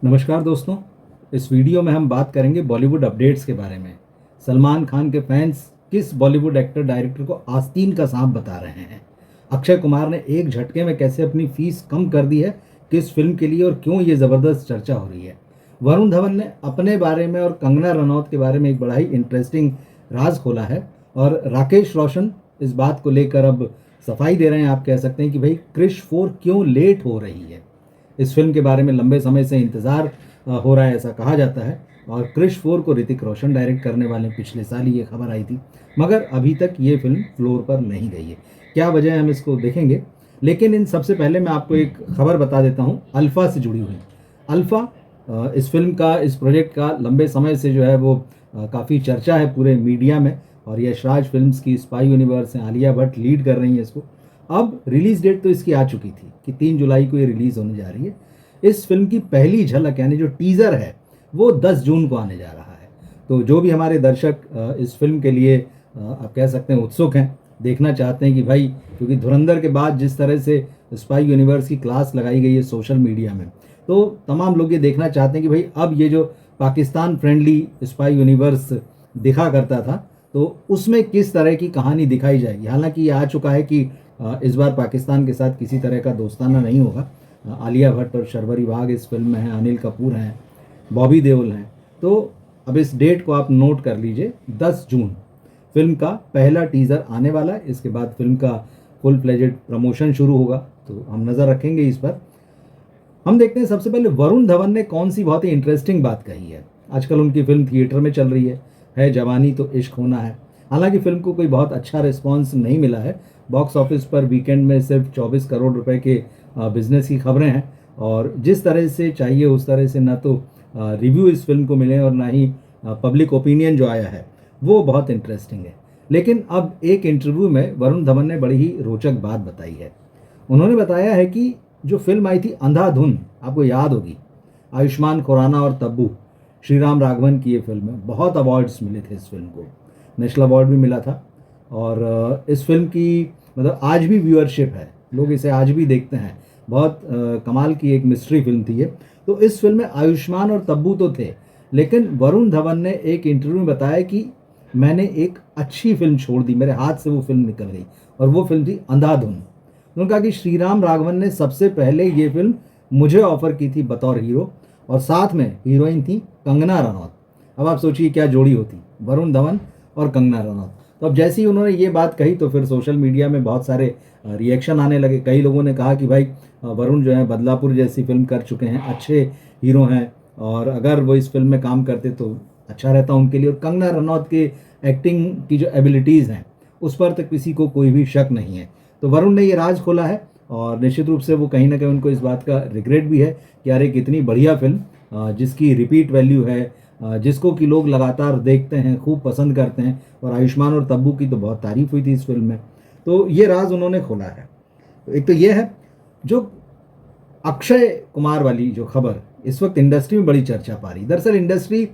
नमस्कार दोस्तों। इस वीडियो में हम बात करेंगे बॉलीवुड अपडेट्स के बारे में। सलमान खान के फैंस किस बॉलीवुड एक्टर डायरेक्टर को आस्तीन का सांप बता रहे हैं? अक्षय कुमार ने एक झटके में कैसे अपनी फीस कम कर दी है, किस फिल्म के लिए और क्यों ये ज़बरदस्त चर्चा हो रही है? वरुण धवन ने अपने बारे में और कंगना रनौत के बारे में एक बड़ा ही इंटरेस्टिंग राज खोला है और राकेश रोशन इस बात को लेकर अब सफाई दे रहे हैं। आप कह सकते हैं कि भाई क्रिश 4 क्यों लेट हो रही है। इस फिल्म के बारे में लंबे समय से इंतज़ार हो रहा है, ऐसा कहा जाता है। और क्रिश 4 को ऋतिक रोशन डायरेक्ट करने वाले हैं। पिछले साल ही ये खबर आई थी, मगर अभी तक ये फिल्म फ्लोर पर नहीं गई है। क्या वजह है, हम इसको देखेंगे। लेकिन इन सबसे पहले मैं आपको एक खबर बता देता हूँ अल्फ़ा से जुड़ी हुई। अल्फ़ा इस फिल्म का, इस प्रोजेक्ट का लंबे समय से जो है वो काफ़ी चर्चा है पूरे मीडिया में। और यशराज फिल्म्स की स्पाई यूनिवर्स हैं, आलिया भट्ट लीड कर रही हैं इसको। अब रिलीज़ डेट तो इसकी आ चुकी थी कि 3 जुलाई को ये रिलीज़ होने जा रही है। इस फिल्म की पहली झलक यानी जो टीज़र है वो 10 जून को आने जा रहा है। तो जो भी हमारे दर्शक इस फिल्म के लिए आप कह सकते हैं उत्सुक हैं, देखना चाहते हैं कि भाई, क्योंकि धुरंधर के बाद जिस तरह से स्पाई यूनिवर्स की क्लास लगाई गई है सोशल मीडिया में, तो तमाम लोग ये देखना चाहते हैं कि भाई अब ये जो पाकिस्तान फ्रेंडली स्पाई यूनिवर्स दिखा करता था, तो उसमें किस तरह की कहानी दिखाई जाएगी। हालांकि ये आ चुका है कि इस बार पाकिस्तान के साथ किसी तरह का दोस्ताना नहीं होगा। आलिया भट्ट और शर्वरी बाग इस फिल्म में हैं, अनिल कपूर हैं, बॉबी देओल हैं। तो अब इस डेट को आप नोट कर लीजिए, 10 जून फिल्म का पहला टीज़र आने वाला है। इसके बाद फिल्म का फुल फ्लेजेड प्रमोशन शुरू होगा, तो हम नज़र रखेंगे इस पर। हम देखते हैं सबसे पहले वरुण धवन ने कौन सी बहुत ही इंटरेस्टिंग बात कही है। आजकल उनकी फिल्म थिएटर में चल रही है जवानी तो इश्क होना है। हालांकि फिल्म को कोई बहुत अच्छा रिस्पांस नहीं मिला है। बॉक्स ऑफिस पर वीकेंड में सिर्फ 24 करोड़ रुपए के बिजनेस की खबरें हैं। और जिस तरह से चाहिए उस तरह से ना तो रिव्यू इस फिल्म को मिले और ना ही पब्लिक ओपिनियन जो आया है वो बहुत इंटरेस्टिंग है। लेकिन अब एक इंटरव्यू में वरुण धवन ने बड़ी ही रोचक बात बताई है। उन्होंने बताया है कि जो फिल्म आई थी अंधाधुन, आपको याद होगी, आयुष्मान खुराना और तब्बू, श्रीराम राघवन की ये फिल्म है। बहुत अवार्ड्स मिले थे इस फिल्म को, नेशनल अवार्ड भी मिला था। और इस फिल्म की मतलब आज भी व्यूअरशिप है, लोग इसे आज भी देखते हैं। बहुत कमाल की एक मिस्ट्री फिल्म थी ये। तो इस फिल्म में आयुष्मान और तब्बू तो थे, लेकिन वरुण धवन ने एक इंटरव्यू में बताया कि मैंने एक अच्छी फिल्म छोड़ दी, मेरे हाथ से वो फिल्म निकल गई, और वो फिल्म थी अंधाधुन। उन्होंने कहा कि श्रीराम राघवन ने सबसे पहले ये फिल्म मुझे ऑफर की थी बतौर हीरो, और साथ में हीरोइन थी कंगना रनौत। अब आप सोचिए क्या जोड़ी होती, वरुण धवन और कंगना रनौत। तो अब जैसे ही उन्होंने ये बात कही तो फिर सोशल मीडिया में बहुत सारे रिएक्शन आने लगे। कई लोगों ने कहा कि भाई वरुण जो है बदलापुर जैसी फिल्म कर चुके हैं, अच्छे हीरो हैं, और अगर वो इस फिल्म में काम करते तो अच्छा रहता उनके लिए। और कंगना रनौत के एक्टिंग की जो एबिलिटीज़ हैं उस पर तो किसी को कोई भी शक नहीं है। तो वरुण ने ये राज खोला है, और निश्चित रूप से वो कहीं ना कहीं उनको इस बात का रिग्रेट भी है कि यार एक इतनी बढ़िया फिल्म जिसकी रिपीट वैल्यू है, जिसको कि लोग लगातार देखते हैं, खूब पसंद करते हैं, और आयुष्मान और तब्बू की तो बहुत तारीफ हुई थी इस फिल्म में। तो ये राज उन्होंने खोला है। तो एक तो ये है जो अक्षय कुमार वाली जो खबर इस वक्त इंडस्ट्री में बड़ी चर्चा पा रही। दरअसल इंडस्ट्री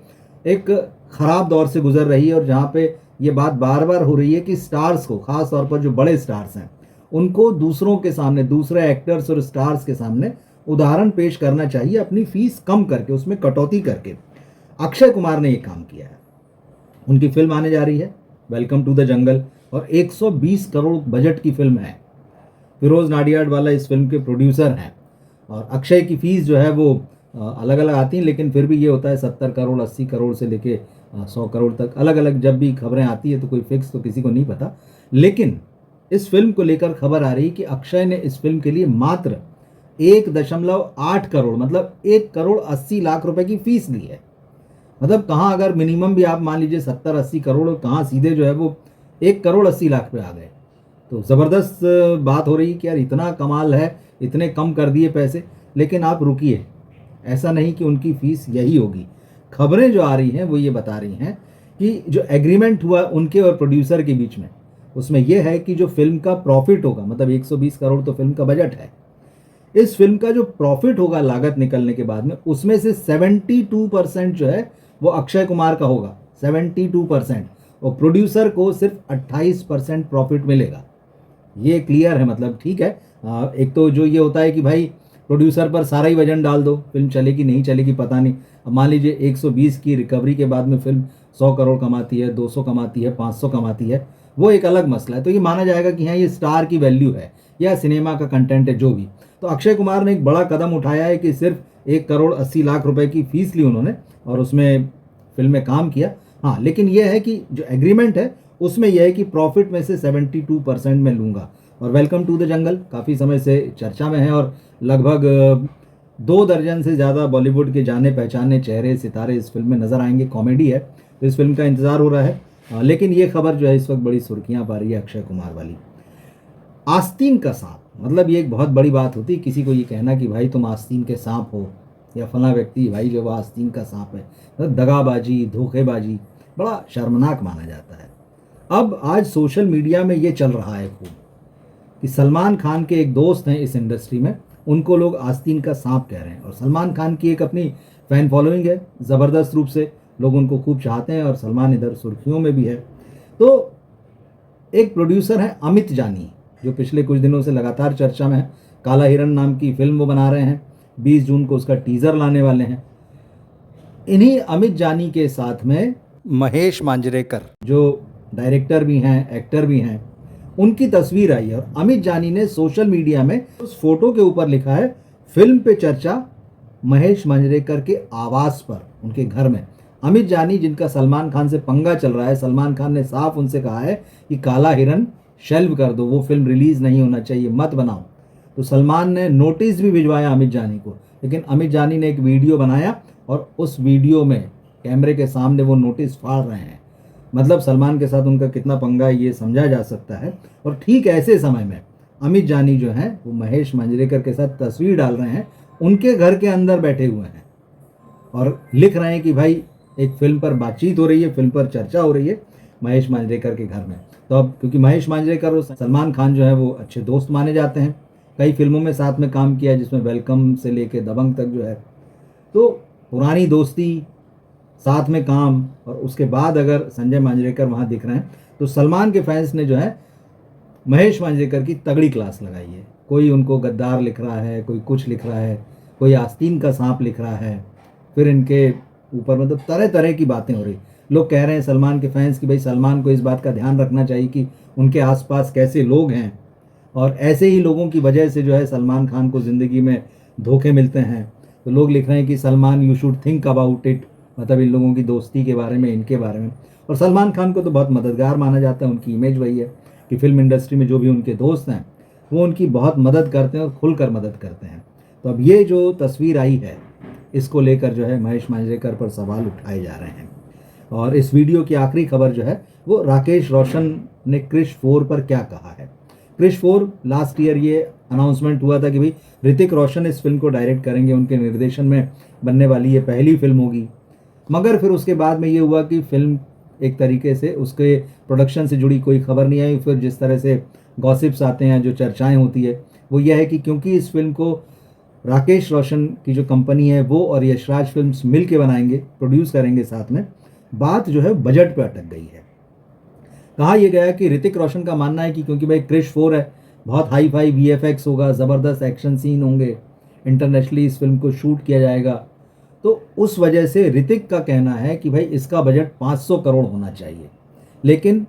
एक ख़राब दौर से गुजर रही है, और जहाँ पे ये बात बार बार हो रही है कि स्टार्स को, ख़ास तौर पर जो बड़े स्टार्स हैं, उनको दूसरों के सामने, दूसरे एक्टर्स और स्टार्स के सामने उदाहरण पेश करना चाहिए, अपनी फीस कम करके, उसमें कटौती करके। अक्षय कुमार ने ये काम किया है। उनकी फिल्म आने जा रही है वेलकम टू द जंगल, और 120 करोड़ बजट की फिल्म है। फिरोज नाडियाडवाला इस फिल्म के प्रोड्यूसर हैं, और अक्षय की फीस जो है वो अलग अलग आती हैं, लेकिन फिर भी ये होता है 70 करोड़, 80 करोड़ से लेके 100 करोड़ तक, अलग अलग जब भी खबरें आती है तो कोई फिक्स तो किसी को नहीं पता। लेकिन इस फिल्म को लेकर खबर आ रही कि अक्षय ने इस फिल्म के लिए मात्र 1.8 करोड़, मतलब 1 करोड़ 80 लाख रुपए की फीस ली है। मतलब कहाँ, अगर मिनिमम भी आप मान लीजिए 70-80 करोड़, कहाँ सीधे जो है वो 1 करोड़ 80 लाख पे आ गए। तो ज़बरदस्त बात हो रही कि यार इतना कमाल है, इतने कम कर दिए पैसे। लेकिन आप रुकिए, ऐसा नहीं कि उनकी फ़ीस यही होगी। खबरें जो आ रही हैं वो ये बता रही हैं कि जो एग्रीमेंट हुआ उनके और प्रोड्यूसर के बीच में, उसमें यह है कि जो फिल्म का प्रॉफिट होगा, मतलब 120 करोड़ तो फिल्म का बजट है, इस फिल्म का जो प्रॉफिट होगा लागत निकलने के बाद में, उसमें से 72% जो है वो अक्षय कुमार का होगा, 72%। और प्रोड्यूसर को सिर्फ 28% प्रॉफिट मिलेगा। ये क्लियर है, मतलब ठीक है। एक तो जो ये होता है कि भाई प्रोड्यूसर पर सारा ही वजन डाल दो, फिल्म चलेगी नहीं चलेगी पता नहीं। अब मान लीजिए 120 की रिकवरी के बाद में फिल्म 100 करोड़ कमाती है, 200 कमाती है, 500 कमाती है, वो एक अलग मसला है। तो ये माना जाएगा कि हाँ ये स्टार की वैल्यू है या सिनेमा का कंटेंट है जो भी। तो अक्षय कुमार ने एक बड़ा कदम उठाया है कि सिर्फ 1 करोड़ 80 लाख रुपए की फीस ली उन्होंने और उसमें फिल्म में काम किया। हाँ, लेकिन यह है कि जो एग्रीमेंट है उसमें यह है कि प्रॉफिट में से 72% में लूँगा। और वेलकम टू द जंगल काफ़ी समय से चर्चा में है और लगभग 2 दर्जन से ज़्यादा बॉलीवुड के जाने पहचाने चेहरे सितारे इस फिल्म में नज़र आएंगे। कॉमेडी है तो इस फिल्म का इंतज़ार हो रहा है। लेकिन ये खबर जो है इस वक्त बड़ी सुर्खियाँ पा रही है अक्षय कुमार वाली। आस्तीन का सांप, मतलब ये एक बहुत बड़ी बात होती है किसी को ये कहना कि भाई तुम आस्तीन के सांप हो या फला व्यक्ति भाई जो वो आस्तीन का सांप है। तो दगाबाजी, धोखेबाजी बड़ा शर्मनाक माना जाता है। अब आज सोशल मीडिया में ये चल रहा है खूब कि सलमान खान के एक दोस्त हैं इस इंडस्ट्री में, उनको लोग आस्तीन का सांप कह रहे हैं। और सलमान खान की एक अपनी फ़ैन फॉलोइंग है, ज़बरदस्त रूप से लोग उनको खूब चाहते हैं और सलमान इधर सुर्खियों में भी है। तो एक प्रोड्यूसर है अमित जानी जो पिछले कुछ दिनों से लगातार चर्चा में है। काला हिरन नाम की फिल्म वो बना रहे हैं, 20 जून को उसका टीज़र लाने वाले हैं। इन्हीं अमित जानी के साथ में महेश मांजरेकर जो डायरेक्टर भी हैं, एक्टर भी हैं, उनकी तस्वीर आई है। और अमित जानी ने सोशल मीडिया में उस फोटो के ऊपर लिखा है फिल्म पे चर्चा महेश मांजरेकर के आवास पर, उनके घर में। अमित जानी जिनका सलमान खान से पंगा चल रहा है, सलमान खान ने साफ उनसे कहा है कि काला हिरन शेल्व कर दो, वो फिल्म रिलीज़ नहीं होना चाहिए, मत बनाओ। तो सलमान ने नोटिस भी भिजवाया अमित जानी को, लेकिन अमित जानी ने एक वीडियो बनाया और उस वीडियो में कैमरे के सामने वो नोटिस फाड़ रहे हैं। मतलब सलमान के साथ उनका कितना पंगा है ये समझा जा सकता है। और ठीक ऐसे समय में अमित जानी जो हैं वो महेश मांजरेकर के साथ तस्वीर डाल रहे हैं, उनके घर के अंदर बैठे हुए हैं और लिख रहे हैं कि भाई एक फिल्म पर बातचीत हो रही है, फिल्म पर चर्चा हो रही है महेश मांजरेकर के घर में। तो अब क्योंकि महेश मांजरेकर और सलमान खान जो है वो अच्छे दोस्त माने जाते हैं, कई फिल्मों में साथ में काम किया जिसमें वेलकम से लेके दबंग तक जो है, तो पुरानी दोस्ती, साथ में काम, और उसके बाद अगर संजय मांजरेकर वहाँ दिख रहे हैं तो सलमान के फैंस ने जो है महेश मांजरेकर की तगड़ी क्लास लगाई है। कोई उनको गद्दार लिख रहा है, कोई कुछ लिख रहा है, कोई आस्तीन का सांप लिख रहा है, फिर इनके ऊपर मतलब तरह तरह की बातें हो रही। लोग कह रहे हैं सलमान के फैंस कि भाई सलमान को इस बात का ध्यान रखना चाहिए कि उनके आसपास कैसे लोग हैं और ऐसे ही लोगों की वजह से जो है सलमान खान को ज़िंदगी में धोखे मिलते हैं। तो लोग लिख रहे हैं कि Salman you should think about it, मतलब इन लोगों की दोस्ती के बारे में, इनके बारे में। और सलमान खान को तो बहुत मददगार माना जाता है, उनकी इमेज वही है कि फिल्म इंडस्ट्री में जो भी उनके दोस्त हैं वो उनकी बहुत मदद करते हैं और खुलकर मदद करते हैं। तो अब ये जो तस्वीर आई है इसको लेकर जो है महेश मांजरेकर पर सवाल उठाए जा रहे हैं। और इस वीडियो की आखिरी खबर जो है वो राकेश रोशन ने क्रिश 4 पर क्या कहा है। क्रिश 4 लास्ट ईयर ये अनाउंसमेंट हुआ था कि भाई ऋतिक रोशन इस फिल्म को डायरेक्ट करेंगे, उनके निर्देशन में बनने वाली ये पहली फिल्म होगी। मगर फिर उसके बाद में ये हुआ कि फिल्म एक तरीके से उसके प्रोडक्शन से जुड़ी कोई खबर नहीं आई। फिर जिस तरह से गॉसिप्स आते हैं, जो चर्चाएं होती है वो यह है कि क्योंकि इस फिल्म को राकेश रोशन की जो कंपनी है वो और यशराज फिल्म्स मिल के बनाएंगे, प्रोड्यूस करेंगे साथ में, बात जो है बजट पे अटक गई है। कहा यह गया कि ऋतिक रोशन का मानना है कि क्योंकि भाई क्रिश 4 है, बहुत हाई फाई VFX होगा, ज़बरदस्त एक्शन सीन होंगे, इंटरनेशनली इस फिल्म को शूट किया जाएगा, तो उस वजह से ऋतिक का कहना है कि भाई इसका बजट 500 करोड़ होना चाहिए। लेकिन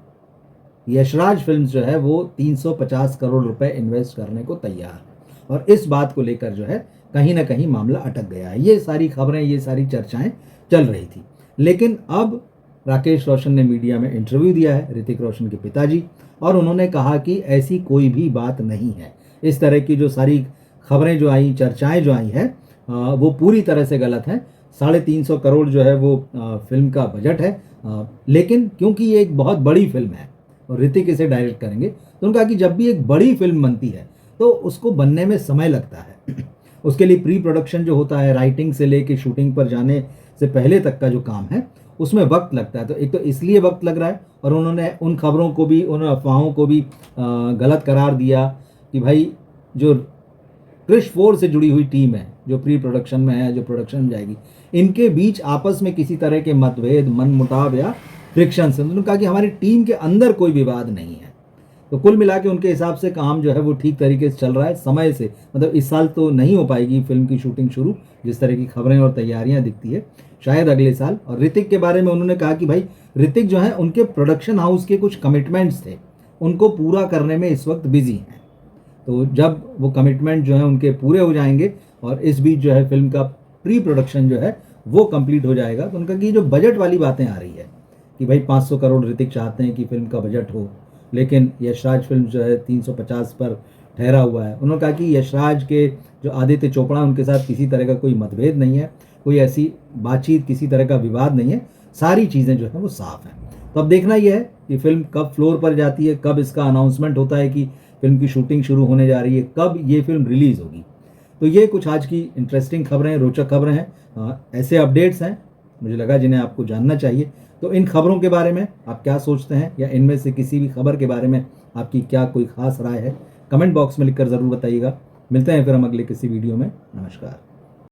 यशराज फिल्म्स जो है वो 350 करोड़ रुपए इन्वेस्ट करने को तैयार है। और इस बात को लेकर जो है कहीं ना कहीं मामला अटक गया है। ये सारी खबरें, ये सारी चर्चाएं चल रही थी। लेकिन अब राकेश रोशन ने मीडिया में इंटरव्यू दिया है, ऋतिक रोशन के पिताजी, और उन्होंने कहा कि ऐसी कोई भी बात नहीं है। इस तरह की जो सारी खबरें जो आई, चर्चाएं जो आई हैं, वो पूरी तरह से गलत हैं। 350 करोड़ जो है वो फिल्म का बजट है। लेकिन क्योंकि ये एक बहुत बड़ी फिल्म है और ऋतिक इसे डायरेक्ट करेंगे, तो उन्होंने कहा कि जब भी एक बड़ी फिल्म बनती है तो उसको बनने में समय लगता है। उसके लिए प्री प्रोडक्शन जो होता है, राइटिंग से लेके शूटिंग पर जाने से पहले तक का जो काम है उसमें वक्त लगता है। तो एक तो इसलिए वक्त लग रहा है, और उन्होंने उन खबरों को भी, उन अफवाहों को भी गलत करार दिया कि भाई जो क्रिश 4 से जुड़ी हुई टीम है, जो प्री प्रोडक्शन में है, जो प्रोडक्शन में जाएगी, इनके बीच आपस में किसी तरह के मतभेद, मनमुटाव या फ्रिक्शन से। उन्होंने कहा कि हमारी टीम के अंदर कोई विवाद नहीं है। तो कुल मिला के उनके हिसाब से काम जो है वो ठीक तरीके से चल रहा है समय से, मतलब इस साल तो नहीं हो पाएगी फिल्म की शूटिंग शुरू, जिस तरह की खबरें और तैयारियां दिखती है, शायद अगले साल। और ऋतिक के बारे में उन्होंने कहा कि भाई ऋतिक जो है उनके प्रोडक्शन हाउस के कुछ कमिटमेंट्स थे, उनको पूरा करने में इस वक्त बिजी हैं। तो जब वो कमिटमेंट जो है उनके पूरे हो जाएंगे और इस बीच जो है फिल्म का प्री प्रोडक्शन जो है वो कंप्लीट हो जाएगा, तो उनका कि जो बजट वाली बातें आ रही है कि भाई 500 करोड़ ऋतिक चाहते हैं कि फिल्म का बजट हो, लेकिन यशराज फिल्म जो है 350 पर ठहरा हुआ है। उन्होंने कहा कि यशराज के जो आदित्य चोपड़ा, उनके साथ किसी तरह का कोई मतभेद नहीं है, कोई ऐसी बातचीत, किसी तरह का विवाद नहीं है, सारी चीज़ें जो है वो साफ हैं। तो अब देखना यह है कि फिल्म कब फ्लोर पर जाती है, कब इसका अनाउंसमेंट होता है कि फिल्म की शूटिंग शुरू होने जा रही है, कब ये फिल्म रिलीज़ होगी। तो ये कुछ आज की इंटरेस्टिंग खबरें, रोचक खबरें हैं, ऐसे अपडेट्स हैं मुझे लगा जिन्हें आपको जानना चाहिए। तो इन खबरों के बारे में आप क्या सोचते हैं, या इनमें से किसी भी खबर के बारे में आपकी क्या कोई खास राय है, कमेंट बॉक्स में लिखकर ज़रूर बताइएगा। मिलते हैं फिर हम अगले किसी वीडियो में। नमस्कार।